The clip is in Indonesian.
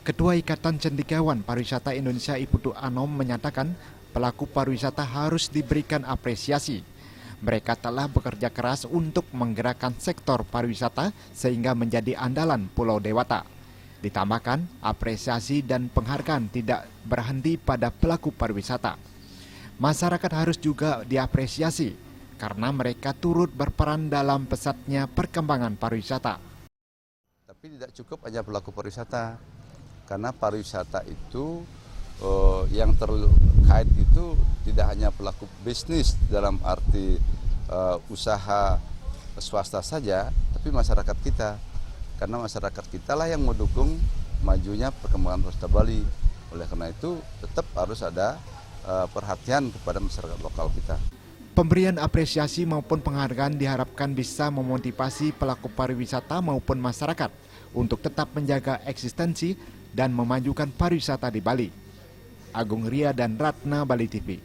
Ketua Ikatan Cendekiawan Pariwisata Indonesia Iputu Anom menyatakan pelaku pariwisata harus diberikan apresiasi. Mereka telah bekerja keras untuk menggerakkan sektor pariwisata sehingga menjadi andalan Pulau Dewata. Ditambahkan, apresiasi dan penghargaan tidak berhenti pada pelaku pariwisata. Masyarakat harus juga diapresiasi karena mereka turut berperan dalam pesatnya perkembangan pariwisata. Tapi tidak cukup hanya pelaku pariwisata, karena pariwisata itu yang terkait itu tidak hanya pelaku bisnis dalam arti usaha swasta saja, tapi masyarakat kita. Karena masyarakat kita lah yang mendukung majunya perkembangan pariwisata Bali. Oleh karena itu tetap harus ada perhatian kepada masyarakat lokal kita. Pemberian apresiasi maupun penghargaan diharapkan bisa memotivasi pelaku pariwisata maupun masyarakat untuk tetap menjaga eksistensi dan memajukan pariwisata di Bali. Agung Ria dan Ratna, Bali TV.